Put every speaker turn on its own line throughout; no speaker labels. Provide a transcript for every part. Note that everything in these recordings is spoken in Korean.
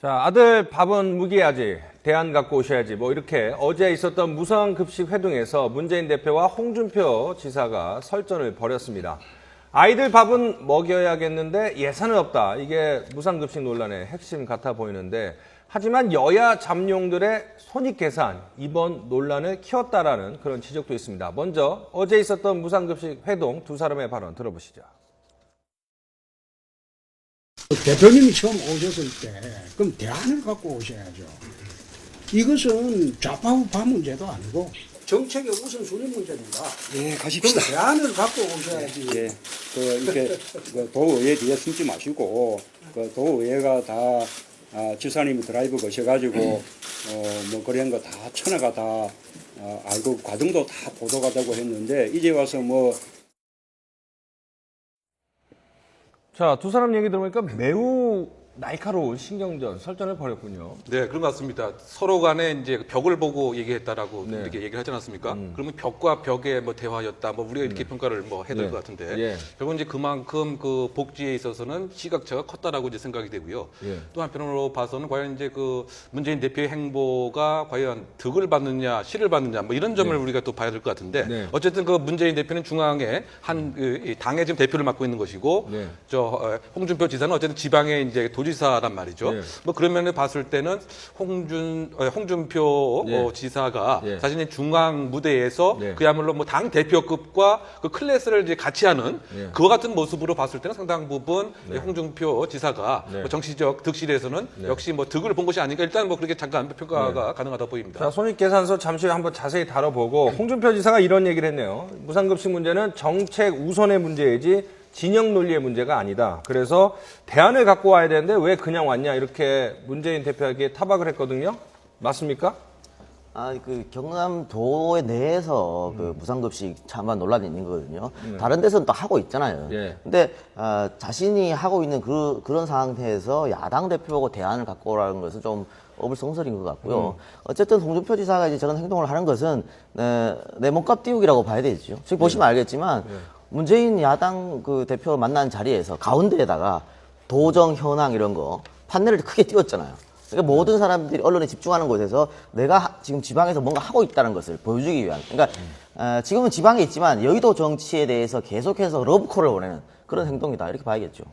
자, 아들 밥은 묵여야지, 대안 갖고 오셔야지, 뭐 이렇게 어제 있었던 무상급식 회동에서 문재인 대표와 홍준표 지사가 설전을 벌였습니다. 아이들 밥은 먹여야겠는데 예산은 없다. 이게 무상급식 논란의 핵심 같아 보이는데, 하지만 여야 잠룡들의 손익계산, 이번 논란을 키웠다라는 그런 지적도 있습니다. 먼저 어제 있었던 무상급식 회동 두 사람의 발언 들어보시죠.
대표님이 처음 오셨을 때 그럼 대안을 갖고 오셔야죠. 이것은 좌파우파 문제도 아니고 정책의 우선순위 문제입니다.
예, 가십시다.
그럼 대안을 갖고 오셔야지.
예, 이렇게 도의회 뒤에 숨지 마시고 도의회가 다 지사님이 드라이브 거셔가지고 뭐 그런 거 다 천하가 다 알고 과정도 다 보도가 되고 했는데 이제 와서 뭐
자, 두 사람 얘기 들어보니까 매우 날카로운 신경전, 설전을 벌였군요.
네, 그런 것 같습니다. 서로 간에 이제 벽을 보고 얘기했다라고
네.
이렇게 얘기를 하지 않았습니까? 그러면 벽과 벽의 뭐 대화였다, 뭐 우리가 이렇게 평가를 뭐 해야 될
네.
것 같은데,
예.
결국은 이제 그만큼 그 복지에 있어서는 시각차가 컸다라고 이제 생각이 되고요.
예.
또 한편으로 봐서는 과연 이제 그 문재인 대표의 행보가 과연 득을 받느냐, 실을 받느냐, 뭐 이런 점을 우리가 또 봐야 될 것 같은데,
네.
어쨌든 그 문재인 대표는 중앙에 이 당의 지금 대표를 맡고 있는 것이고,
네.
홍준표 지사는 어쨌든 지방의 이제 도지사란 말이죠.
네.
뭐 그런 면을 봤을 때는 홍준표
네.
지사가
네.
자신의 중앙 무대에서
네.
그야말로 뭐 당 대표급과 그 클래스를 이제 같이 하는
네.
그와 같은 모습으로 봤을 때는 상당 부분
네.
홍준표 지사가
네.
뭐 정치적 득실에서는
네.
역시 뭐 득을 본 것이 아닌가 일단 뭐 그렇게 잠깐 평가가 가능하다 보입니다.
자, 손익계산서 잠시 한번 자세히 다뤄보고 홍준표 지사가 이런 얘기를 했네요. 무상급식 문제는 정책 우선의 문제이지 진영 논리의 문제가 아니다. 그래서 대안을 갖고 와야 되는데 왜 그냥 왔냐 이렇게 문재인 대표에게 타박을 했거든요. 맞습니까?
그 경남도에 내에서 그 무상급식 차만 논란이 있는 거거든요. 다른 데서는 또 하고 있잖아요.
예.
근데 자신이 하고 있는 그런 상태에서 야당 대표하고 대안을 갖고 오라는 것은 좀 어불성설인 것 같고요. 어쨌든 홍준표 지사가 이제 저런 행동을 하는 것은 내 몸값 띄우기라고 봐야 되죠. 지금 보시면 알겠지만 문재인 야당 그 대표 만난 자리에서 가운데에다가 도정, 현황 이런 거 판넬을 크게 띄웠잖아요. 그러니까 모든 사람들이 언론에 집중하는 곳에서 내가 지금 지방에서 뭔가 하고 있다는 것을 보여주기 위한. 그러니까 지금은 지방에 있지만 여의도 정치에 대해서 계속해서 러브콜을 보내는 그런 행동이다 이렇게 봐야겠죠.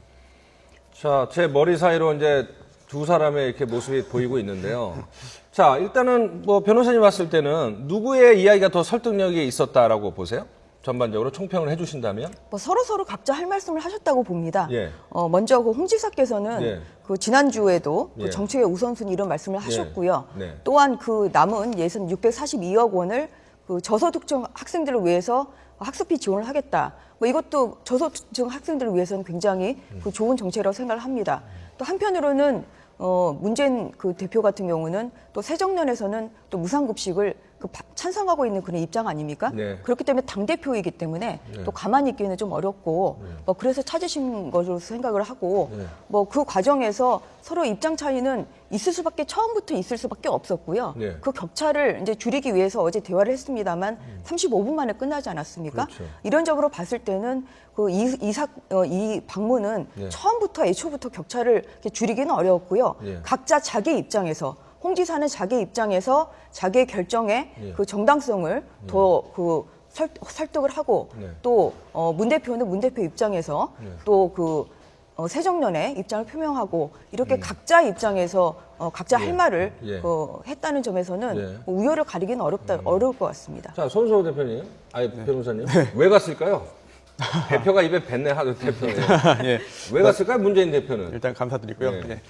자, 제 머리 사이로 이제 두 사람의 이렇게 모습이 보이고 있는데요. 자, 일단은 뭐 변호사님 봤을 때는 누구의 이야기가 더 설득력이 있었다라고 보세요? 전반적으로 총평을 해주신다면?
뭐 서로 각자 할 말씀을 하셨다고 봅니다.
예.
먼저 그 홍 지사께서는
예.
그 지난주에도
예.
그 정책의 우선순위 이런 말씀을 하셨고요.
네.
또한 그 남은 예산 642억 원을 그 저소득층 학생들을 위해서 학습비 지원을 하겠다. 뭐 이것도 저소득층 학생들을 위해서는 굉장히 그 좋은 정책이라고 생각을 합니다. 또 한편으로는 문재인 그 대표 같은 경우는 또 새정년에서는 또 무상급식을 찬성하고 있는 그런 입장 아닙니까?
네.
그렇기 때문에 당대표이기 때문에 또 가만히 있기는 좀 어렵고 뭐 그래서 찾으신 것으로 생각을 하고 뭐 그 과정에서 서로 입장 차이는 처음부터 있을 수밖에 없었고요.
네.
그 격차를 이제 줄이기 위해서 어제 대화를 했습니다만 35분 만에 끝나지 않았습니까?
그렇죠.
이론적으로 봤을 때는 그 이 방문은
네.
애초부터 격차를 이렇게 줄이기는 어려웠고요.
네.
각자 자기 입장에서 홍 지사는 자기 입장에서 자기의 결정에
네.
그 정당성을 더 그 설득을 하고
네.
또 문 대표는 문 대표 입장에서 또 그 새정년의 입장을 표명하고 이렇게 각자 입장에서 각자 할 말을
예.
했다는 점에서는
예.
우열을 가리기는 어려울 것 같습니다.
자, 손수호 대표님, 변호사님, 왜 갔을까요? 대표가 입에 뱉네 하던 대표는.
예.
왜 갔을까요, 문재인 대표는?
일단 감사드리고요.
네.
네.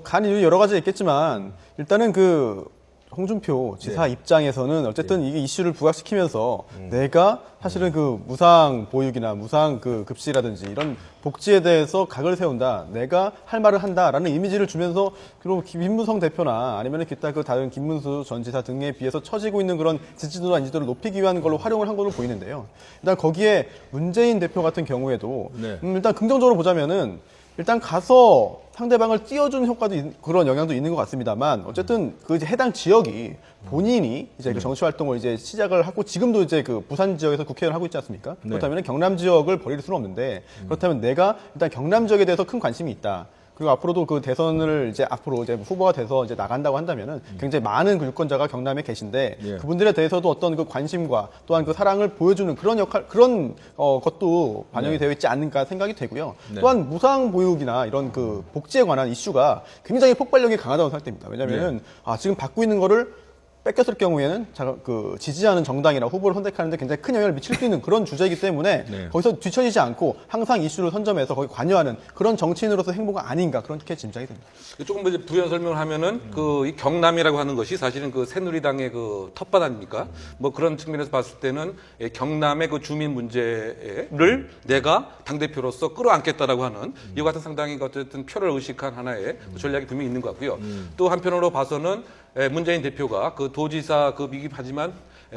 간 이유 여러 가지 있겠지만 일단은 그 홍준표 지사
네.
입장에서는 어쨌든 이게 이슈를 부각시키면서 내가 사실은 그 무상 보육이나 무상 그 급식이라든지 이런 복지에 대해서 각을 세운다. 내가 할 말을 한다라는 이미지를 주면서 그리고 김무성 대표나 아니면 기타 그 다른 김문수 전 지사 등에 비해서 처지고 있는 그런 지지도나 인지도를 높이기 위한 걸로 활용을 한 걸로 보이는데요. 일단 거기에 문재인 대표 같은 경우에도
네.
일단 긍정적으로 보자면은 일단 가서 상대방을 띄워주는 효과도 그런 영향도 있는 것 같습니다만 어쨌든 그 이제 해당 지역이 본인이 이제 그 정치 활동을 이제 시작을 하고 지금도 이제 그 부산 지역에서 국회의원을 하고 있지 않습니까? 그렇다면 경남 지역을 버릴 수는 없는데 그렇다면 내가 일단 경남 지역에 대해서 큰 관심이 있다. 그리고 앞으로도 그 대선을 이제 앞으로 이제 후보가 돼서 이제 나간다고 한다면은 굉장히 많은 그 유권자가 경남에 계신데
예.
그분들에 대해서도 어떤 그 관심과 또한 그 사랑을 보여주는 그런 역할, 그런 것도 반영이 되어 있지 않는가 생각이 되고요.
네.
또한 무상 보육이나 이런 그 복지에 관한 이슈가 굉장히 폭발력이 강하다고 생각됩니다. 왜냐면은 지금 받고 있는 거를 뺏겼을 경우에는 그 지지하는 정당이나 후보를 선택하는데 굉장히 큰 영향을 미칠 수 있는 그런 주제이기 때문에
네.
거기서 뒤처지지 않고 항상 이슈를 선점해서 거기 관여하는 그런 정치인으로서 행보가 아닌가 그렇게 짐작이 됩니다.
조금 이제 부연 설명을 하면은 이 경남이라고 하는 것이 사실은 그 새누리당의 그 텃밭 아닙니까? 뭐 그런 측면에서 봤을 때는 경남의 그 주민 문제를 내가 당대표로서 끌어안겠다라고 하는 이와 같은 상당히 어쨌든 표를 의식한 하나의 전략이 분명히 있는 것 같고요. 또 한편으로 봐서는 문재인 대표가 그 도지사 그 미흡하지만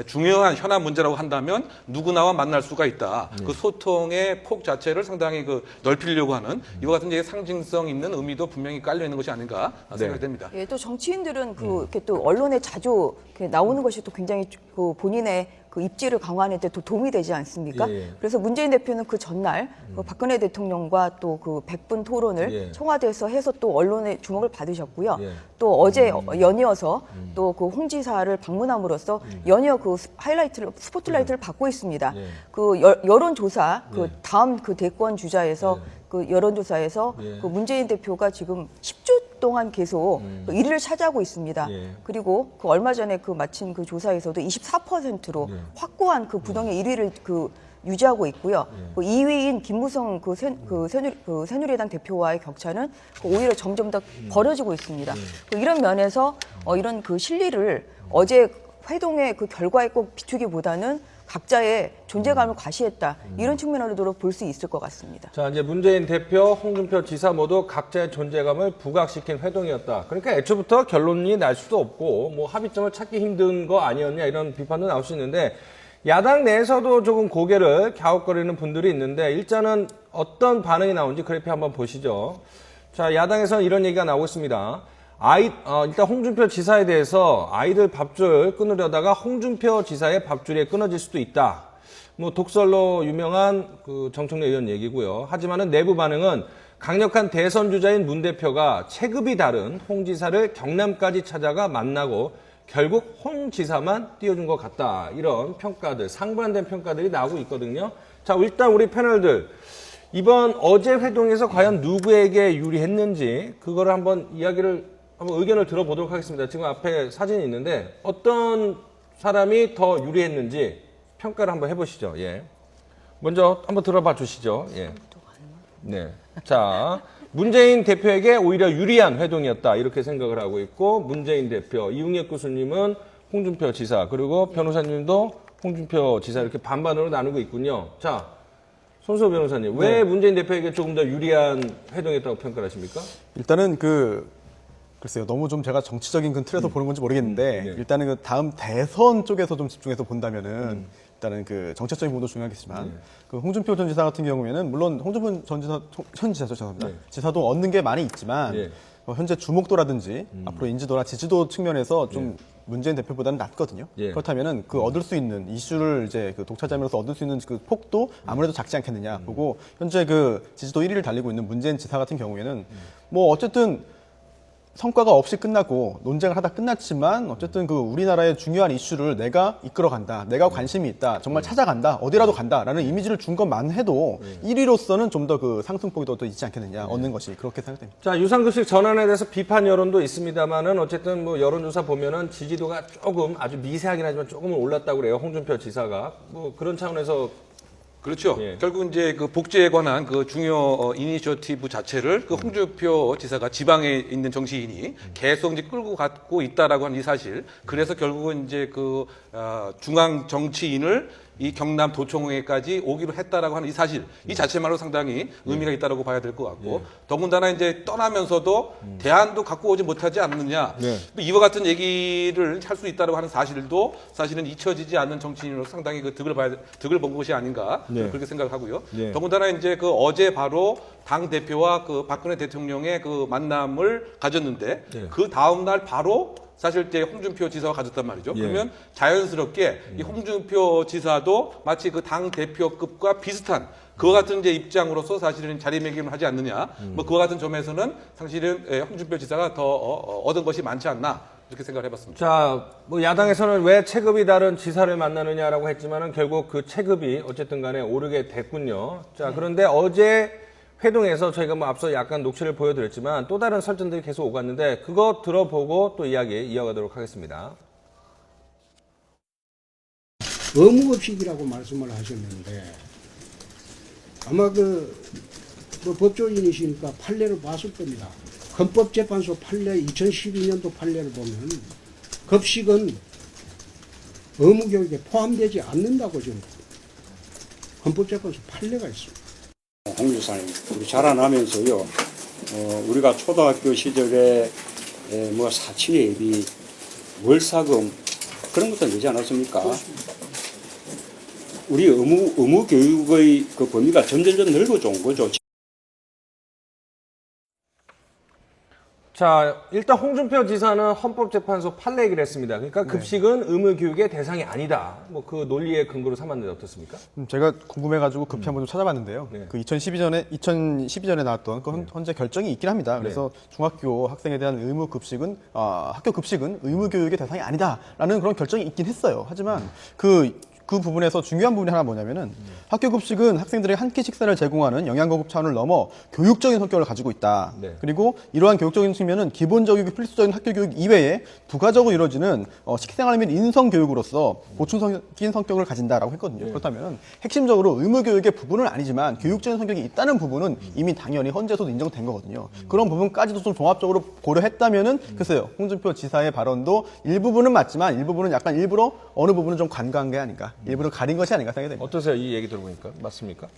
중요한 현안 문제라고 한다면 누구나와 만날 수가 있다. 그 소통의 폭 자체를 상당히 그 넓히려고 하는 이와 같은 이제 상징성 있는 의미도 분명히 깔려 있는 것이 아닌가 생각이 됩니다.
예, 또 정치인들은 이렇게 또 언론에 자주 이렇게 나오는 것이 또 굉장히 그 본인의 그 입지를 강화하는 데 또 도움이 되지 않습니까?
예.
그래서 문재인 대표는 그 전날 그 박근혜 대통령과 또 그 100분 토론을
예.
청와대에서 해서 또 언론의 주목을 받으셨고요.
예.
또 어제 연이어서 또 그 홍 지사를 방문함으로써 연이어 그 스포트라이트를 받고 있습니다.
예.
그 여론조사 그 다음 그 대권 주자에서 그 여론조사에서
예.
그 문재인 대표가 지금 10주 동안 계속 그 1위를 차지하고 있습니다.
예.
그리고 그 얼마 전에 그 마친 그 조사에서도 24%로 확고한 그 부동의 1위를 그 유지하고 있고요. 그 2위인 김무성 새누리당 대표와의 격차는 그 오히려 점점 더 벌어지고 있습니다. 그 이런 면에서 이런 그 실리를 어제 회동의 그 결과에 꼭 비추기보다는 각자의 존재감을 과시했다. 이런 측면으로도 볼 수 있을 것 같습니다.
자, 이제 문재인 대표, 홍준표 지사 모두 각자의 존재감을 부각시킨 회동이었다. 그러니까 애초부터 결론이 날 수도 없고 뭐 합의점을 찾기 힘든 거 아니었냐 이런 비판도 나올 수 있는데 야당 내에서도 조금 고개를 갸웃거리는 분들이 있는데 일단은 어떤 반응이 나오는지 그래프 한번 보시죠. 자, 야당에서는 이런 얘기가 나오고 있습니다. 일단 홍준표 지사에 대해서 아이들 밥줄 끊으려다가 홍준표 지사의 밥줄이 끊어질 수도 있다. 뭐 독설로 유명한 그 정청래 의원 얘기고요. 하지만은 내부 반응은 강력한 대선 주자인 문 대표가 체급이 다른 홍 지사를 경남까지 찾아가 만나고 결국 홍 지사만 띄워준 것 같다. 이런 평가들, 상반된 평가들이 나오고 있거든요. 자, 일단 우리 패널들. 이번 어제 회동에서 과연 누구에게 유리했는지 그거를 한번 의견을 들어보도록 하겠습니다. 지금 앞에 사진이 있는데 어떤 사람이 더 유리했는지 평가를 한번 해보시죠. 예. 먼저 한번 들어봐 주시죠. 예. 네. 자, 문재인 대표에게 오히려 유리한 회동이었다. 이렇게 생각을 하고 있고 문재인 대표, 이웅혁 교수님은 홍준표 지사, 그리고 변호사님도 홍준표 지사 이렇게 반반으로 나누고 있군요. 자, 손수호 변호사님, 왜 문재인 대표에게 조금 더 유리한 회동이었다고 평가를 하십니까?
일단은 글쎄요, 너무 좀 제가 정치적인 그 틀에서 보는 건지 모르겠는데,
네.
일단은 그 다음 대선 쪽에서 좀 집중해서 본다면은, 일단은 그 정책적인 부분도 중요하겠지만, 그 홍준표 전 지사 같은 경우에는, 물론 홍준표 현 지사죠, 죄송합니다.
네.
지사도 얻는 게 많이 있지만,
예.
현재 주목도라든지, 앞으로 인지도나 지지도 측면에서 좀 문재인 대표보다는 낮거든요.
예.
그렇다면은 그 얻을 수 있는 이슈를 이제 그 독차지하면서 얻을 수 있는 그 폭도 아무래도 작지 않겠느냐. 보고 현재 그 지지도 1위를 달리고 있는 문재인 지사 같은 경우에는 뭐 어쨌든 성과가 없이 끝나고 논쟁을 하다 끝났지만 어쨌든 그 우리나라의 중요한 이슈를 내가 이끌어간다. 내가 관심이 있다. 정말 찾아간다. 어디라도 간다라는 이미지를 준 것만 해도 1위로서는 좀 더 그 상승폭이 더 있지 않겠느냐. 얻는 것이 그렇게 생각됩니다.
자, 유상급식 전환에 대해서 비판 여론도 있습니다만은 어쨌든 뭐 여론조사 보면은 지지도가 조금 아주 미세하긴 하지만 조금은 올랐다고 그래요. 홍준표 지사가. 뭐 그런 차원에서
그렇죠.
예.
결국 이제 그 복지에 관한 그 중요 이니셔티브 자체를 그 홍준표 지사가 지방에 있는 정치인이 계속 이제 끌고 가고 있다라고 하는 이 사실. 그래서 결국은 이제 그 중앙 정치인을 이 경남 도청회까지 오기로 했다라고 하는 이 사실, 이 자체만으로 상당히 의미가 있다라고 봐야 될 것 같고, 더군다나 이제 떠나면서도 대안도 갖고 오지 못하지 않느냐, 이와 같은 얘기를 할 수 있다라고 하는 사실도 사실은 잊혀지지 않는 정치인으로 상당히 그 득을 본 것이 아닌가 그렇게 생각을 하고요. 더군다나 이제 그 어제 바로 당 대표와 그 박근혜 대통령의 그 만남을 가졌는데 그 다음 날 바로 사실 이제 홍준표 지사와 가졌단 말이죠. 그러면 자연스럽게 이 홍준표 지사도 마치 그 당 대표급과 비슷한 그와 같은 이제 입장으로서 사실은 자리매김을 하지 않느냐. 뭐 그와 같은 점에서는 사실은 홍준표 지사가 더 얻은 것이 많지 않나 이렇게 생각을 해봤습니다.
자, 뭐 야당에서는 왜 체급이 다른 지사를 만나느냐라고 했지만은 결국 그 체급이 어쨌든 간에 오르게 됐군요. 자, 그런데 어제 회동에서 저희가 뭐 앞서 약간 녹취를 보여드렸지만 또 다른 설전들이 계속 오갔는데 그거 들어보고 또 이야기 이어가도록 하겠습니다.
의무급식이라고 말씀을 하셨는데 아마 뭐 법조인이시니까 판례를 봤을 겁니다. 헌법재판소 판례 2012년도 판례를 보면 급식은 의무교육에 포함되지 않는다고 지금 헌법재판소 판례가 있습니다.
홍 지사님, 우리 자라나면서요, 우리가 초등학교 시절에 뭐 사치의 예비, 월사금 그런 것도 내지 않았습니까? 우리 의무 교육의 그 범위가 점점 넓어져 온 거죠.
자, 일단 홍준표 지사는 헌법재판소 판례 얘기를 했습니다. 그러니까 급식은 의무교육의 대상이 아니다. 뭐 그 논리의 근거로 삼았는데 어떻습니까?
제가 궁금해가지고 급히 한번 좀 찾아봤는데요.
네.
그 2012년에 나왔던 그 현재 결정이 있긴 합니다. 그래서 중학교 학생에 대한 의무 급식은 학교 급식은 의무 교육의 대상이 아니다라는 그런 결정이 있긴 했어요. 하지만 그 부분에서 중요한 부분이 하나 뭐냐면은 학교 급식은 학생들의 한 끼 식사를 제공하는 영양 공급 차원을 넘어 교육적인 성격을 가지고 있다.
네.
그리고 이러한 교육적인 측면은 기본적이고 필수적인 학교 교육 이외에 부가적으로 이루어지는 식생활 및 인성 교육으로서 보충적인 성격을 가진다라고 했거든요. 그렇다면 핵심적으로 의무 교육의 부분은 아니지만 교육적인 성격이 있다는 부분은 이미 당연히 헌재에서도 인정된 거거든요. 그런 부분까지도 좀 종합적으로 고려했다면은 글쎄요, 홍준표 지사의 발언도 일부분은 맞지만 일부분은 약간 일부러 어느 부분은 좀 관과한 게 아닌가, 일부러 가린 것이 아닌가 생각이 됩니다.
어떠세요? 이 얘기 들어보니까 맞습니까?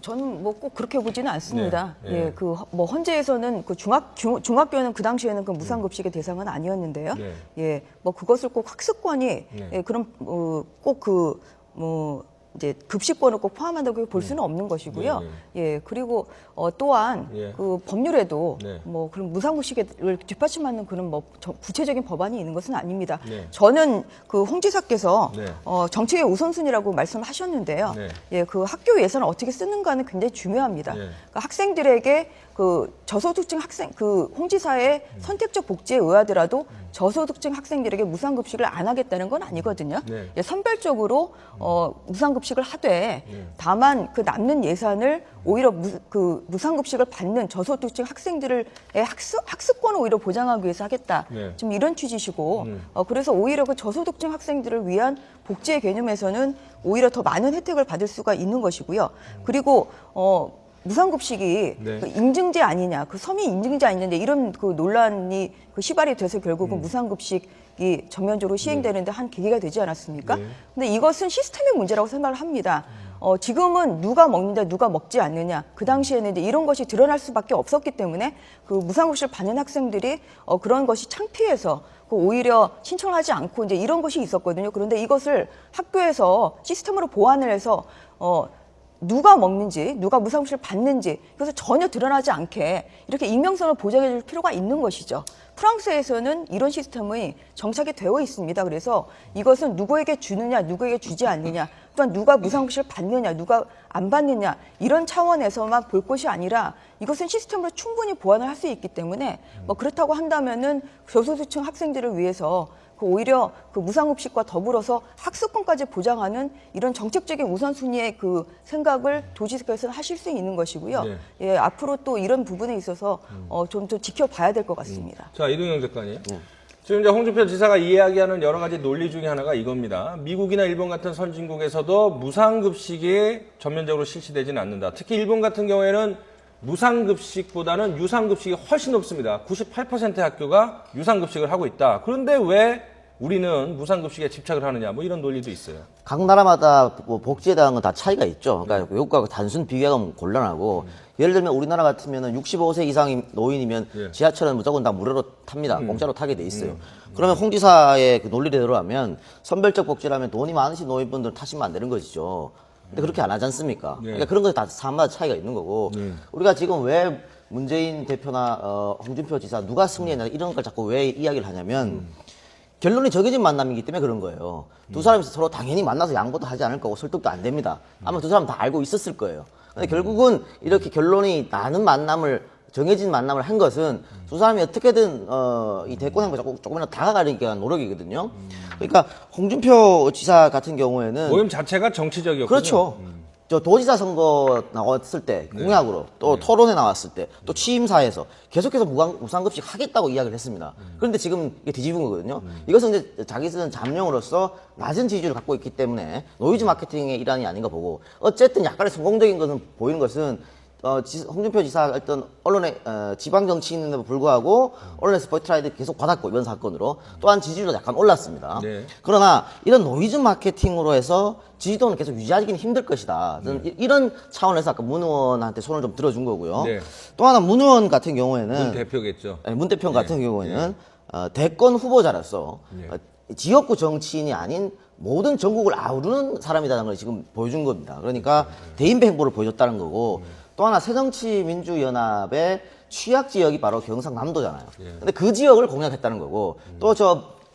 저는 뭐 꼭 그렇게 보지는 않습니다.
네, 네.
예, 그 뭐 헌재에서는 그 중학교는 그 당시에는 그 무상급식의 대상은 아니었는데요.
네.
예, 뭐 그것을 꼭 학습권이
네.
예, 그럼 꼭 그 뭐 이제 급식권을 꼭 포함한다고 볼 수는 없는 것이고요.
네,
예, 그리고 또한
예.
그 법률에도
네.
뭐 그런 무상급식을 뒷받침하는 그런 뭐 구체적인 법안이 있는 것은 아닙니다.
네.
저는 그 홍 지사께서
네.
정책의 우선순위라고 말씀하셨는데요.
네.
예, 그 학교 예산을 어떻게 쓰는가는 굉장히 중요합니다.
네.
그러니까 학생들에게 그 저소득층 학생 그 홍 지사의 선택적 복지에 의하더라도 저소득층 학생들에게 무상급식을 안 하겠다는 건 아니거든요.
네.
예, 선별적으로 무상급식을 하되 다만 그 남는 예산을 오히려 무상급식을 받는 저소득층 학생들의 학습권을 오히려 보장하기 위해서 하겠다.
네.
지금 이런 취지시고 그래서 오히려 그 저소득층 학생들을 위한 복지의 개념에서는 오히려 더 많은 혜택을 받을 수가 있는 것이고요. 그리고 무상급식이
네.
그 인증제 아니냐, 그 서민 인증제 아니냐 이런 그 논란이 그 시발이 돼서 결국은 무상급식이 전면적으로 시행되는데 한 계기가 되지 않았습니까?
네.
근데 이것은 시스템의 문제라고 생각을 합니다. 지금은 누가 먹는데 누가 먹지 않느냐. 그 당시에는 이제 이런 것이 드러날 수밖에 없었기 때문에 그 무상급식을 받는 학생들이 그런 것이 창피해서 그 오히려 신청을 하지 않고 이제 이런 것이 있었거든요. 그런데 이것을 학교에서 시스템으로 보완을 해서 누가 먹는지, 누가 무상급식을 받는지 그래서 전혀 드러나지 않게 이렇게 익명성을 보장해 줄 필요가 있는 것이죠. 프랑스에서는 이런 시스템이 정착이 되어 있습니다. 그래서 이것은 누구에게 주느냐, 누구에게 주지 않느냐, 또한 누가 무상급식을 받느냐, 누가 안 받느냐 이런 차원에서만 볼 것이 아니라 이것은 시스템으로 충분히 보완을 할 수 있기 때문에 뭐 그렇다고 한다면은 저소득층 학생들을 위해서 오히려 그 무상급식과 더불어서 학습권까지 보장하는 이런 정책적인 우선순위의 그 생각을 도지사께서는 하실 수 있는 것이고요.
네.
예, 앞으로 또 이런 부분에 있어서 좀 더 지켜봐야 될 것 같습니다.
자, 이동영 작가님. 지금 이제 홍준표 지사가 이야기하는 여러 가지 논리 중에 하나가 이겁니다. 미국이나 일본 같은 선진국에서도 무상급식이 전면적으로 실시되지는 않는다. 특히 일본 같은 경우에는 무상급식보다는 유상급식이 훨씬 높습니다. 98%의 학교가 유상급식을 하고 있다. 그런데 왜 우리는 무상급식에 집착을 하느냐, 뭐 이런 논리도 있어요.
각 나라마다 뭐 복지에 대한 건 다 차이가 있죠. 그러니까 외국과 단순 비교하면 곤란하고 예를 들면 우리나라 같으면 65세 이상인 노인이면
예.
지하철은 무조건 다 무료로 탑니다. 공짜로 타게 돼 있어요. 그러면 홍 지사의 그 논리대로 하면 선별적 복지라면 돈이 많으신 노인분들 타시면 안 되는 것이죠. 근데 그렇게 안 하지 않습니까? 그러니까 그런 것이 다 사람마다 차이가 있는 거고 우리가 지금 왜 문재인 대표나 홍준표 지사 누가 승리했냐 이런 걸 자꾸 왜 이야기를 하냐면 결론이 정해진 만남이기 때문에 그런 거예요. 두 사람이 서로 당연히 만나서 양보도 하지 않을 거고 설득도 안 됩니다. 아마 두 사람 다 알고 있었을 거예요. 근데 결국은 이렇게 결론이 나는 정해진 만남을 한 것은 두 사람이 어떻게든 이 대권 행보에 조금이라도 다가가기 위한 노력이거든요. 그러니까 홍준표 지사 같은 경우에는
모임 자체가 정치적이었군요.
그렇죠. 저 도지사 선거 나왔을 때 공약으로 또 토론회 나왔을 때 또 취임사에서 계속해서 무상급식 하겠다고 이야기를 했습니다. 그런데 지금 이게 뒤집은 거거든요. 이것은 이제 자기 쓰는 잠룡으로서 낮은 지지율을 갖고 있기 때문에 노이즈 마케팅의 일환이 아닌가 보고 어쨌든 약간의 성공적인 것은 보이는 것은 홍준표 지사가 어떤 언론의 지방 정치인에도 불구하고 언론에서 스포트라이트 계속 받았고 이번 사건으로 또한 지지율도 약간 올랐습니다.
네.
그러나 이런 노이즈 마케팅으로 해서 지지도는 계속 유지하기는 힘들 것이다. 저는 이런 차원에서 아까 문 의원한테 손을 좀 들어준 거고요.
네.
또 하나 문 의원 같은 경우에는
문 대표겠죠.
문 대표 같은 경우에는 대권 후보자로서 지역구 정치인이 아닌 모든 전국을 아우르는 사람이라는 걸 지금 보여준 겁니다. 그러니까 대인배 행보를 보여줬다는 거고 또 하나 새정치민주연합의 취약 지역이 바로 경상남도잖아요. 근데 그 지역을 공략했다는 거고 또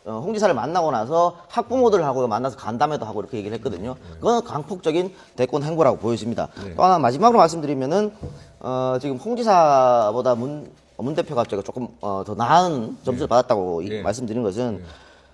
홍 지사를 만나고 나서 학부모들하고 만나서 간담회도 하고 이렇게 얘기를 했거든요. 그건 강폭적인 대권 행보라고 보여집니다. 또 하나 마지막으로 말씀드리면은 지금 홍 지사보다 문 대표가 조금 더 나은 점수를 받았다고 말씀드린 것은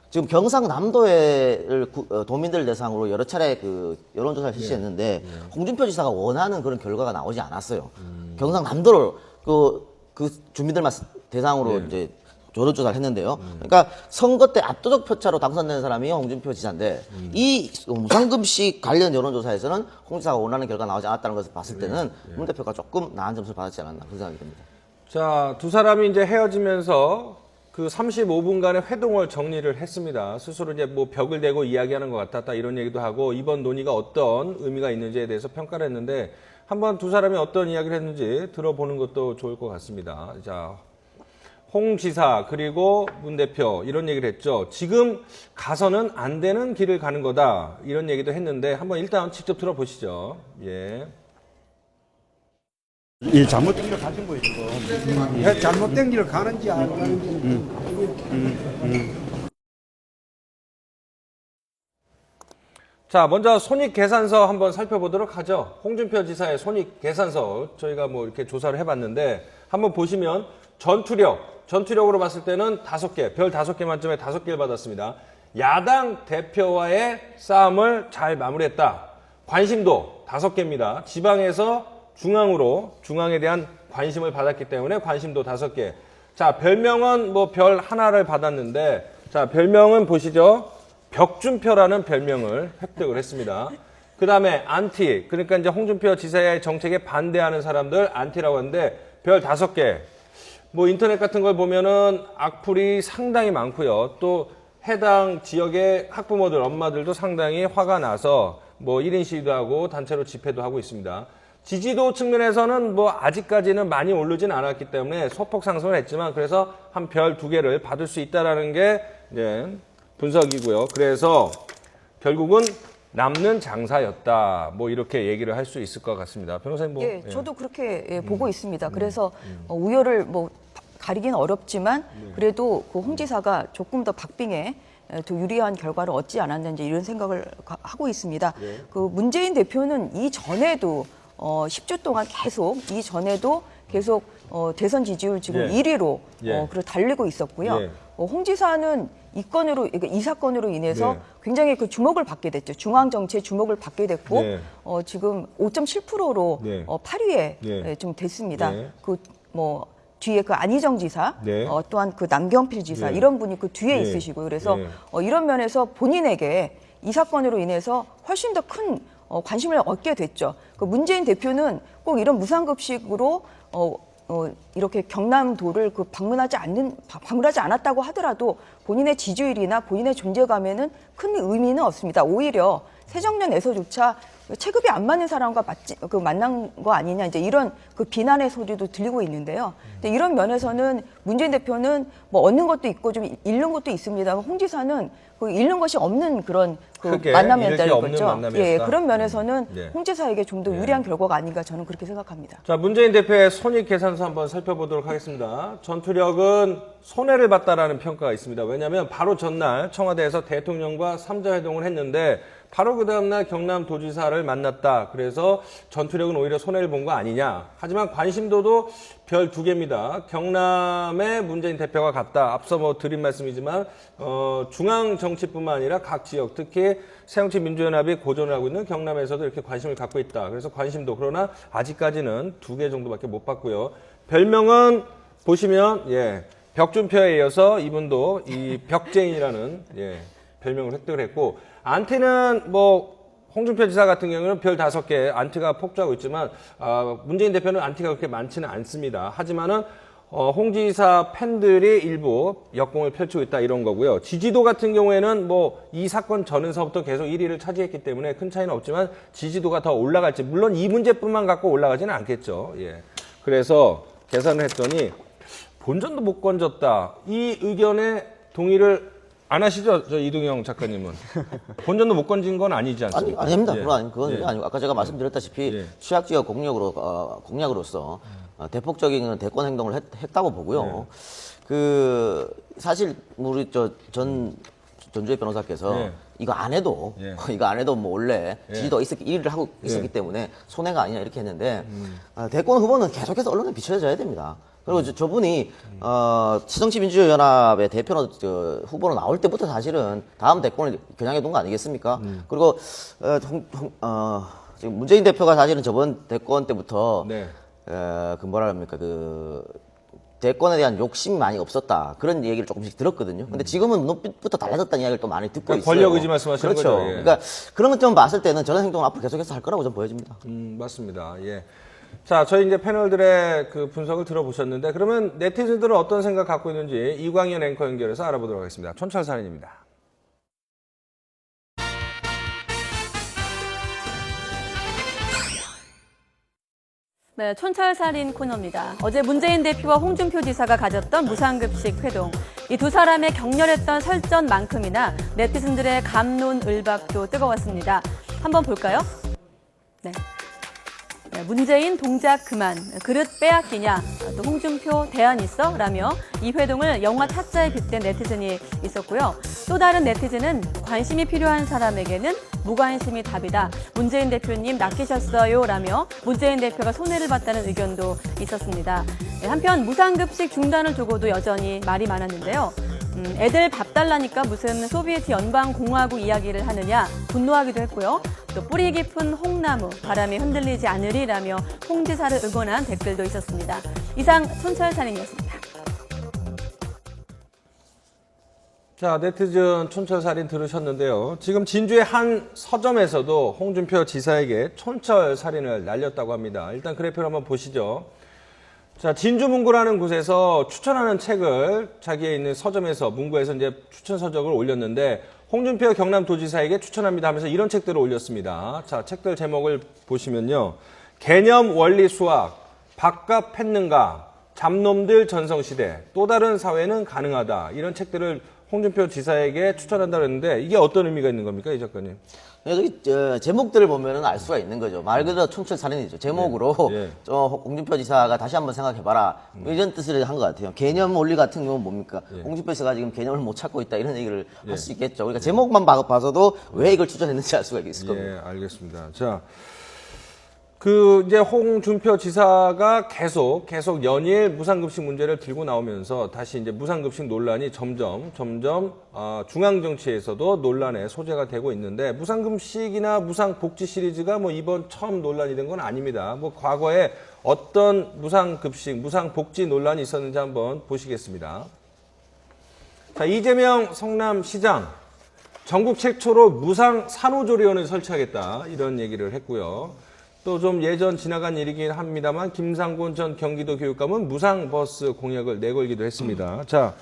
지금 경상남도의 도민들 대상으로 여러 차례 그 여론조사를 실시했는데 홍준표 지사가 원하는 그런 결과가 나오지 않았어요. 경상남도를 그 주민들만 대상으로 이제 여론조사를 했는데요. 그러니까 선거 때 압도적 표차로 당선된 사람이 홍준표 지사인데 이 무상급식 관련 여론조사에서는 홍 지사가 원하는 결과가 나오지 않았다는 것을 봤을 때는 문 대표가 조금 나은 점수를 받았지 않았나 그런 생각이 듭니다.
자, 두 사람이 이제 헤어지면서 그 35분간의 회동을 정리를 했습니다. 스스로 이제 뭐 벽을 대고 이야기하는 것 같았다 이런 얘기도 하고 이번 논의가 어떤 의미가 있는지에 대해서 평가를 했는데 한번 두 사람이 어떤 이야기를 했는지 들어보는 것도 좋을 것 같습니다. 자, 홍 지사 그리고 문 대표 이런 얘기를 했죠. 지금 가서는 안 되는 길을 가는 거다 이런 얘기도 했는데 한번 일단 직접 들어보시죠. 예.
이 잘못된 걸 가진 거예요 지금.
잘못된 길을 가는지 안 가는지
자, 먼저 손익계산서 한번 살펴보도록 하죠. 홍준표 지사의 손익계산서 저희가 뭐 이렇게 조사를 해봤는데 한번 보시면 전투력으로 봤을 때는 5개, 별 5개 만점에 5개를 받았습니다. 야당 대표와의 싸움을 잘 마무리했다. 관심도 5개입니다. 지방에서 중앙에 대한 관심을 받았기 때문에 관심도 5개. 자, 별명은 뭐 별 하나를 받았는데, 자, 별명은 보시죠. 벽준표라는 별명을 획득을 했습니다. 그 다음에 안티, 그러니까 이제 홍준표 지사의 정책에 반대하는 사람들 안티라고 하는데 별 5개. 뭐 인터넷 같은 걸 보면은 악플이 상당히 많고요. 또 해당 지역의 학부모들, 엄마들도 상당히 화가 나서 뭐 1인 시위도 하고 단체로 집회도 하고 있습니다. 지지도 측면에서는 뭐 아직까지는 많이 오르진 않았기 때문에 소폭 상승을 했지만 그래서 한 별 2개를 받을 수 있다라는 게 이제 분석이고요. 그래서 결국은 남는 장사였다. 뭐 이렇게 얘기를 할 수 있을 것 같습니다. 변호사님 뭐
예, 저도 그렇게 보고 있습니다. 그래서 우열을 뭐 가리기는 어렵지만 그래도 그 홍 지사가 조금 더 박빙에 더 유리한 결과를 얻지 않았는지 이런 생각을 하고 있습니다. 그 문재인 대표는 이전에도 10주 동안 계속 대선 지지율 지금 1위로 달리고 있었고요. 홍 지사는 이 사건으로 인해서 굉장히 그 주목을 받게 됐죠. 중앙 정치에 주목을 받게 됐고 지금 5.7%로 8위에 좀 됐습니다. 그 뭐 뒤에 그 안희정 지사, 또한 그 남경필 지사 이런 분이 그 뒤에 있으시고요. 그래서 이런 면에서 본인에게 이 사건으로 인해서 훨씬 더 큰 관심을 얻게 됐죠. 그 문재인 대표는 꼭 이런 무상급식으로 이렇게 경남도를 방문하지 않았다고 하더라도 본인의 지지율이나 본인의 존재감에는 큰 의미는 없습니다. 오히려 새정년에서조차 체급이 안 맞는 사람과 만난 거 아니냐 이제 이런 그 비난의 소리도 들리고 있는데요. 근데 이런 면에서는 문재인 대표는 뭐 얻는 것도 있고 좀 잃는 것도 있습니다만 홍 지사는 그 잃는 것이 없는 그런 그
크게
만남이었다는
잃을 게 없는
거죠.
만남이었다.
예, 그런 면에서는
네.
홍 지사에게 좀 더 유리한 결과가 아닌가 저는 그렇게 생각합니다.
자, 문재인 대표의 손익 계산서 한번 살펴보도록 하겠습니다. 전투력은 손해를 봤다라는 평가가 있습니다. 왜냐하면 바로 전날 청와대에서 대통령과 3자 회동을 했는데 바로 그 다음날 경남도지사를 만났다. 그래서 전투력은 오히려 손해를 본 거 아니냐. 하지만 관심도도 별 2개입니다. 경남에 문재인 대표가 갔다. 앞서 뭐 드린 말씀이지만 중앙 정치뿐만 아니라 각 지역, 특히 새정치민주연합이 고전을 하고 있는 경남에서도 이렇게 관심을 갖고 있다. 그래서 관심도, 그러나 아직까지는 2개 정도밖에 못 봤고요. 별명은 보시면 벽준표에 이어서 이분도 이 벽쟁이라는 별명을 획득을 했고, 안티는 뭐 홍준표 지사 같은 경우는 별 5개 안티가 폭주하고 있지만 문재인 대표는 안티가 그렇게 많지는 않습니다. 하지만은 홍 지사 팬들이 일부 역공을 펼치고 있다 이런 거고요. 지지도 같은 경우에는 뭐 이 사건 전에서부터 계속 1위를 차지했기 때문에 큰 차이는 없지만 지지도가 더 올라갈지, 물론 이 문제뿐만 갖고 올라가지는 않겠죠. 그래서 계산을 했더니 본전도 못 건졌다. 이 의견에 동의를 안 하시죠? 저 이동영 작가님은. 본전도 못 건진 건 아니지 않습니까?
아닙니다. 그건 아니고 아까 제가 말씀드렸다시피
예.
취약지역 공약으로서 대폭적인 대권 행동을 했다고 보고요. 그 사실 우리 전주혜 변호사께서 이거 안 해도 이거 안 해도 뭐 원래 지지도 1위를 하고 있었기 때문에 손해가 아니냐 이렇게 했는데 대권 후보는 계속해서 언론에 비춰져야 됩니다. 그리고 저분이 새정치민주연합의 대표로 후보로 나올 때부터 사실은 다음 대권을 겨냥해 둔 거 아니겠습니까? 그리고 지금 문재인 대표가 사실은 저번 대권 때부터 그 뭐라 합니까 대권에 대한 욕심이 많이 없었다 그런 얘기를 조금씩 들었거든요. 근데 지금은 눈빛부터 달라졌다는 이야기를 또 많이 듣고 있어요.
권력 의지 말씀하시는
그렇죠.
거죠.
그러니까 그런 것 좀 봤을 때는 저런 행동을 앞으로 계속해서 할 거라고 좀 보여집니다.
맞습니다. 자, 저희 이제 패널들의 그 분석을 들어보셨는데, 그러면 네티즌들은 어떤 생각 갖고 있는지 이광현 앵커 연결해서 알아보도록 하겠습니다. 촌철살인입니다.
네, 촌철살인 코너입니다. 어제 문재인 대표와 홍준표 지사가 가졌던 무상급식 회동. 이 두 사람의 격렬했던 설전만큼이나 네티즌들의 감론을박도 뜨거웠습니다. 한번 볼까요? 네. 문재인 동작 그만, 그릇 빼앗기냐, 또 홍준표 대안 있어? 라며 이 회동을 영화 타짜에 빗댄 네티즌이 있었고요. 또 다른 네티즌은 관심이 필요한 사람에게는 무관심이 답이다. 문재인 대표님 낚이셨어요? 라며 문재인 대표가 손해를 봤다는 의견도 있었습니다. 한편 무상급식 중단을 두고도 여전히 말이 많았는데요. 애들 밥 달라니까 무슨 소비에트 연방공화국 이야기를 하느냐 분노하기도 했고요. 또 뿌리 깊은 홍나무, 바람이 흔들리지 않으리라며 홍 지사를 응원한 댓글도 있었습니다. 이상 촌철살인이었습니다.
자, 네티즌 촌철살인 들으셨는데요. 지금 진주의 한 서점에서도 홍준표 지사에게 촌철살인을 날렸다고 합니다. 일단 그래프를 한번 보시죠. 자, 진주 문구라는 곳에서 추천하는 책을 자기의 있는 서점에서, 문구에서 이제 추천 서적을 올렸는데, 홍준표 경남도지사에게 추천합니다 하면서 이런 책들을 올렸습니다. 자, 책들 제목을 보시면요. 개념 원리 수학, 밥값 팼는가, 잡놈들 전성시대, 또 다른 사회는 가능하다. 이런 책들을 홍준표 지사에게 추천한다고 했는데, 이게 어떤 의미가 있는 겁니까, 이 작가님?
여기 제목들을 보면은 알 수가 있는 거죠. 말 그대로 촌철살인이죠. 제목으로 홍준표 지사가 다시 한번 생각해봐라 이런 뜻을 한 것 같아요. 개념 원리 같은 경우는 뭡니까? 홍준표 지사가 지금 개념을 못 찾고 있다 이런 얘기를 할 수 있겠죠. 그러니까 제목만 봐서도 왜 이걸 추천했는지 알 수가 있을 겁니다.
알겠습니다. 자, 이제 홍준표 지사가 계속 연일 무상급식 문제를 들고 나오면서 다시 이제 무상급식 논란이 점점 중앙 정치에서도 논란의 소재가 되고 있는데, 무상급식이나 무상복지 시리즈가 뭐 이번 처음 논란이 된 건 아닙니다. 뭐 과거에 어떤 무상급식, 무상복지 논란이 있었는지 한번 보시겠습니다. 자, 이재명 성남시장 전국 최초로 무상 산후조리원을 설치하겠다 이런 얘기를 했고요. 또 좀 예전 지나간 일이긴 합니다만 김상곤 전 경기도 교육감은 무상버스 공약을 내걸기도 했습니다. 자,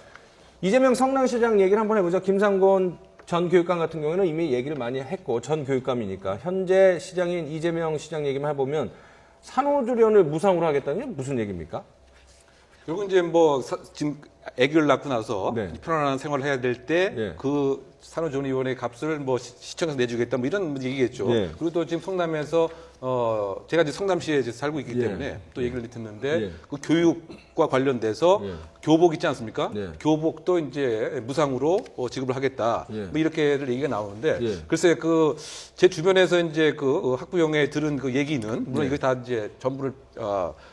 이재명 성남시장 얘기를 한번 해보죠. 김상곤 전 교육감 같은 경우에는 이미 얘기를 많이 했고 전 교육감이니까 현재 시장인 이재명 시장 얘기만 해보면 산후조리원을 무상으로 하겠다는 게 무슨 얘기입니까?
결국 이제 지금 아기를 낳고 나서
네.
편안한 생활을 해야 될 때
예.
그 산후조리원의 값을 시청에서 내주겠다 뭐 이런 얘기겠죠.
예.
그리고 또 지금 성남에서 제가 이제 성남시에 이제 살고 있기
예.
때문에 또 얘기를 듣는데
예.
그 교육과 관련돼서
예.
교복 있지 않습니까?
예.
교복도 이제 무상으로 지급을 하겠다.
예.
뭐 이렇게들 얘기가 나오는데
예.
글쎄 제 주변에서 이제 학부형에 들은 그 얘기는 물론 이거 다 이제 전부를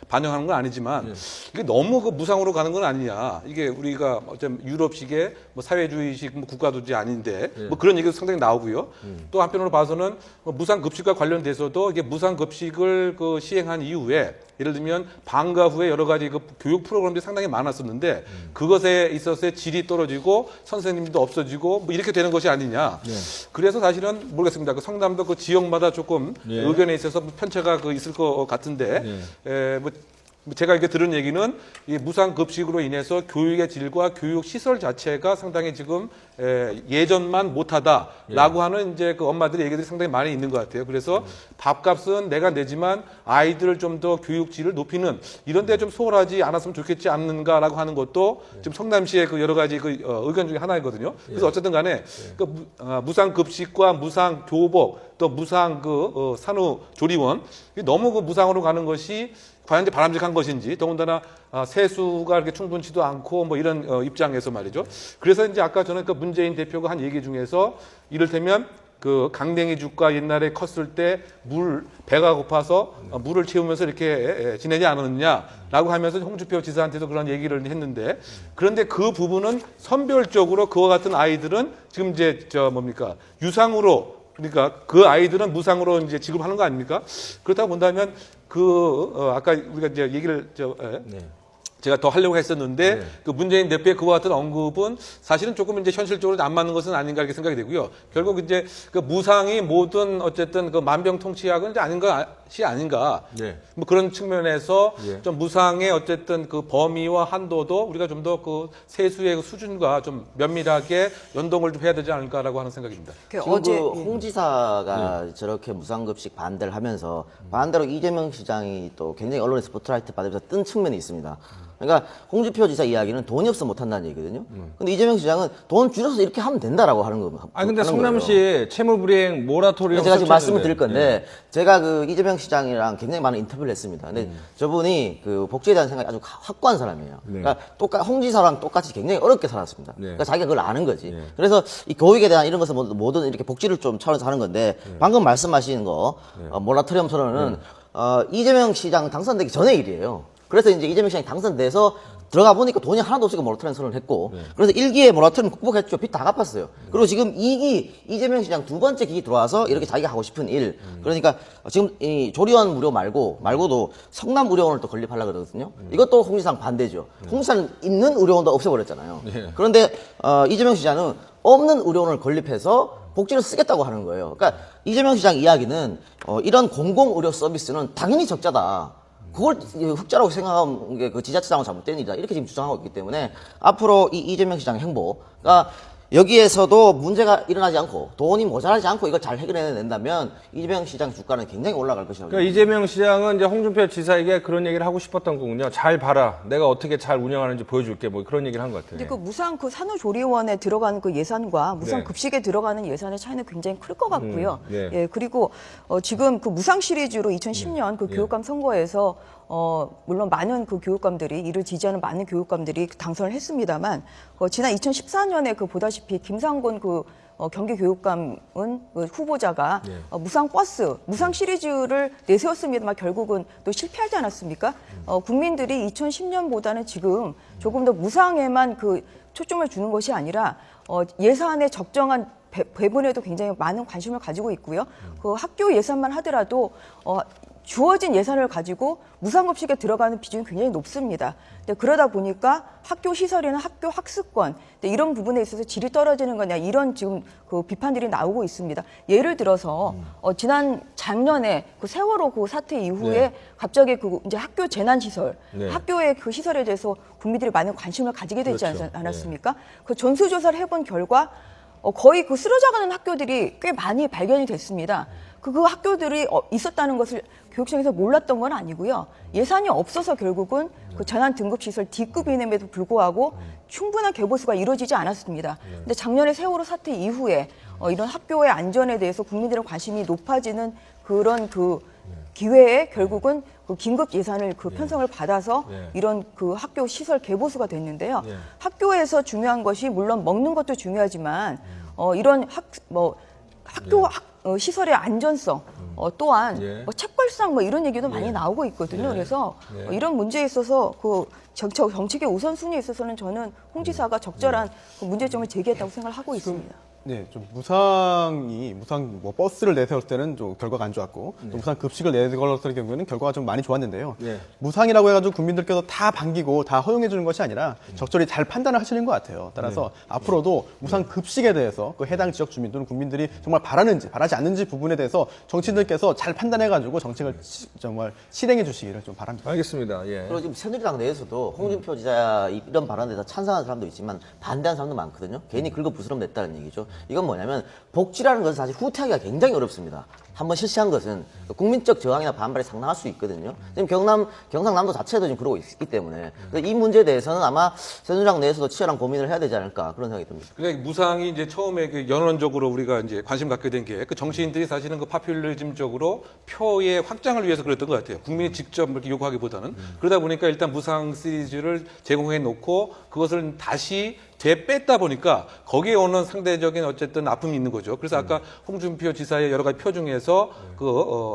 반영하는 건 아니지만 이게 너무 무상으로 가는 건 아니냐. 이게 우리가 어쩌면 유럽식의 사회주의식 국가도지 아닌데 뭐 그런 얘기도 상당히 나오고요. 또 한편으로 봐서는 무상 급식과 관련돼서도 이게 무상 급식을 시행한 이후에 예를 들면 방과 후에 여러 가지 교육 프로그램들이 상당히 많았었는데 그것에 있어서의 질이 떨어지고 선생님도 없어지고 뭐 이렇게 되는 것이 아니냐. 그래서 사실은 모르겠습니다. 성남도 그 지역마다 조금
예.
의견에 있어서 편차가 있을 것 같은데 제가 이렇게 들은 얘기는 이 무상 급식으로 인해서 교육의 질과 교육 시설 자체가 상당히 지금 예전만 못하다라고 하는 이제 그 엄마들의 얘기들이 상당히 많이 있는 것 같아요. 그래서 밥값은 내가 내지만 아이들을 좀 더 교육질을 높이는 이런 데 좀 소홀하지 않았으면 좋겠지 않는가라고 하는 것도 지금 성남시의 그 여러 가지 의견 중에 하나이거든요. 그래서 어쨌든 간에 무상 급식과 무상 교복 또 무상 산후조리원 너무 무상으로 가는 것이 과연 이제 바람직한 것인지 더군다나 세수가 이렇게 충분치도 않고 뭐 이런 입장에서 말이죠. 그래서 이제 아까 저는 문재인 대표가 한 얘기 중에서 이를테면 강냉이 죽과 옛날에 컸을 때 배가 고파서 물을 채우면서 이렇게 지내지 않았느냐라고 하면서 홍준표 지사한테도 그런 얘기를 했는데 그런데 그 부분은 선별적으로 그와 같은 아이들은 지금 이제 유상으로 그러니까 그 아이들은 무상으로 이제 지급하는 거 아닙니까? 그렇다고 본다면 아까 우리가 이제 얘기를 제가 더 하려고 했었는데 그 문재인 대표의 그와 같은 언급은 사실은 조금 이제 현실적으로 안 맞는 것은 아닌가 이렇게 생각이 되고요. 결국 이제 무상이 모든 어쨌든 만병통치약은 이제 아닌 것이 아닌가.
네.
뭐 그런 측면에서
예.
좀 무상의 어쨌든 범위와 한도도 우리가 좀 더 세수의 수준과 좀 면밀하게 연동을 좀 해야 되지 않을까라고 하는 생각입니다.
지금 홍 지사가 저렇게 무상급식 반대를 하면서 반대로 이재명 시장이 또 굉장히 언론의 스포트라이트 받으면서 뜬 측면이 있습니다. 그러니까 홍준표 지사 이야기는 돈이 없어 못한다는 얘기거든요. 근데 이재명 시장은 돈 줄여서 이렇게 하면 된다라고 하는 겁니다.
근데 성남시에 채무불이행 모라토리엄
제가 지금 말씀을
설치했는데.
드릴 건데 제가 이재명 시장이랑 굉장히 많은 인터뷰를 했습니다. 근데 저분이 복지에 대한 생각이 아주 확고한 사람이에요. 그러니까 홍 지사랑 똑같이 굉장히 어렵게 살았습니다. 그러니까 자기가 그걸 아는 거지. 그래서 이 교육에 대한 이런 것은 모든 이렇게 복지를 좀 차원에서 하는 건데 방금 말씀하신 모라토리엄 선언은 이재명 시장 당선되기 전의 일이에요. 그래서 이제 이재명 시장이 당선돼서 들어가 보니까 돈이 하나도 없으니까 모라토리엄 선언을 했고 그래서 1기에 모라토리엄 극복했죠. 빚 다 갚았어요. 그리고 지금 2기 이재명 시장 두 번째 기기 들어와서 이렇게 자기가 하고 싶은 일 그러니까 지금 이 조리원 무료 말고도 성남 의료원을 또 건립하려고 그러거든요. 이것도 홍 지사랑 반대죠. 홍 지사는 있는 의료원도 없애버렸잖아요. 그런데 이재명 시장은 없는 의료원을 건립해서 복지를 쓰겠다고 하는 거예요. 그러니까 이재명 시장 이야기는 이런 공공의료 서비스는 당연히 적자다. 그걸 흑자라고 생각하는 게 지자체장은 잘못된 일이다. 이렇게 지금 주장하고 있기 때문에 앞으로 이재명 시장 행보가 여기에서도 문제가 일어나지 않고 돈이 모자라지 않고 이걸 잘 해결해낸다면 이재명 시장 주가는 굉장히 올라갈 것이라고.
그러니까 이재명 시장은 이제 홍준표 지사에게 그런 얘기를 하고 싶었던 거군요. 잘 봐라. 내가 어떻게 잘 운영하는지 보여줄게. 뭐 그런 얘기를 한 것 같아요.
근데 무상 산후조리원에 들어가는 예산과 무상 급식에 들어가는 예산의 차이는 굉장히 클 것 같고요. 예, 그리고 지금 무상 시리즈로 2010년 교육감 선거에서 물론 많은 교육감들이 이를 지지하는 많은 교육감들이 당선을 했습니다만 지난 2014년에 보다시피 김상곤 경기교육감은 후보자가 무상 버스, 무상 시리즈를 내세웠습니다만 결국은 또 실패하지 않았습니까? 국민들이 2010년보다는 지금 조금 더 무상에만 초점을 주는 것이 아니라 예산의 적정한 배분에도 굉장히 많은 관심을 가지고 있고요. 학교 예산만 하더라도 주어진 예산을 가지고 무상급식에 들어가는 비중이 굉장히 높습니다. 그러다 보니까 학교 시설이나 학교 학습권 이런 부분에 있어서 질이 떨어지는 거냐 이런 지금 비판들이 나오고 있습니다. 예를 들어서 지난 작년에 세월호 사태 이후에 갑자기 이제 학교 재난시설, 학교의 시설에 대해서 국민들이 많은 관심을 가지게 되지 않았습니까? 전수조사를 해본 결과 거의 그 쓰러져가는 학교들이 꽤 많이 발견이 됐습니다. 그 학교들이 있었다는 것을 교육청에서 몰랐던 건 아니고요. 예산이 없어서 결국은 그 전환 등급시설 D급임에도 불구하고 충분한 개보수가 이루어지지 않았습니다. 근데 작년에 세월호 사태 이후에 이런 학교의 안전에 대해서 국민들의 관심이 높아지는 그런 그 기회에 결국은 그 긴급 예산을 그 편성을 받아서 이런 그 학교 시설 개보수가 됐는데요. 학교에서 중요한 것이 물론 먹는 것도 중요하지만 이런 학교 시설의 안전성 또한 책벌상 이런 얘기도 많이 나오고 있거든요. 그래서 이런 문제에 있어서 그 정책의 우선순위에 있어서는 저는 홍 지사가 적절한 그 문제점을 제기했다고 생각을 하고 있습니다.
네, 좀 무상 뭐 버스를 내세웠을 때는 좀 결과가 안 좋았고, 또 무상 급식을 내걸었을 경우에는 결과가 좀 많이 좋았는데요. 무상이라고 해가지고 국민들께서 다 반기고 다 허용해 주는 것이 아니라 적절히 잘 판단을 하시는 것 같아요. 따라서 앞으로도 무상 급식에 대해서 그 해당 지역 주민 또는 국민들이 정말 바라지 않는지 부분에 대해서 정치인들께서 잘 판단해가지고 정책을 정말 실행해 주시기를 좀 바랍니다.
알겠습니다. 예.
그리고 지금 새누리당 내에서도 홍준표 지사 이런 발언에 대해서 찬성하는 사람도 있지만 반대하는 사람도 많거든요. 괜히 긁어부스럼 냈다는 얘기죠. 이건 뭐냐면 복지라는 것은 사실 후퇴하기가 굉장히 어렵습니다. 한번 실시한 것은 국민적 저항이나 반발이 상당할 수 있거든요. 지금 경상남도 자체도 지금 그러고 있기 때문에 이 문제에 대해서는 아마 새누리당 내에서도 치열한 고민을 해야 되지 않을까 그런 생각이 듭니다.
그러니까 무상이 이제 처음에 그 연원적으로 우리가 이제 관심 갖게 된 게 그 정치인들이 사실은 그 파퓰리즘적으로 표의 확장을 위해서 그랬던 것 같아요. 국민이 직접 이렇게 요구하기보다는 그러다 보니까 일단 무상 시리즈를 제공해 놓고 그것을 다시 뺐다 보니까 거기에 오는 상대적인 어쨌든 아픔이 있는 거죠. 그래서 아까 홍준표 지사의 여러 가지 표 중에서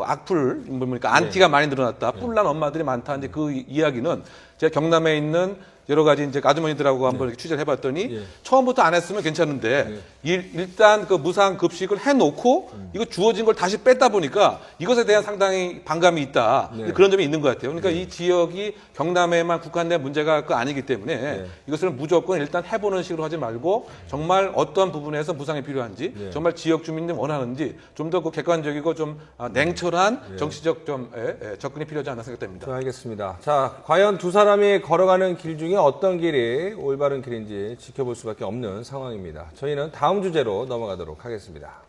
악플 뭡니까 안티가 많이 늘어났다. 뿔난 엄마들이 많다. 이제 그 이야기는 제가 경남에 있는 여러 가지 이제 아주머니들하고 한번 이렇게 취재를 해봤더니 처음부터 안 했으면 괜찮은데 일단 그 무상 급식을 해놓고 이거 주어진 걸 다시 뺐다 보니까 이것에 대한 상당히 반감이 있다. 그런 점이 있는 것 같아요. 그러니까 이 지역이 경남에만 국한된 문제가 아니기 때문에 이것을 무조건 일단 해보는 식으로 하지 말고 정말 어떠한 부분에서 무상이 필요한지 정말 지역 주민들이 원하는지 좀 더 그 객관적이고 좀 냉철한 정치적 좀 접근이 필요하지 않나 생각됩니다.
자, 알겠습니다. 자, 과연 두 사람이 걸어가는 길 중에 어떤 길이 올바른 길인지 지켜볼 수밖에 없는 상황입니다. 저희는 다음 주제로 넘어가도록 하겠습니다.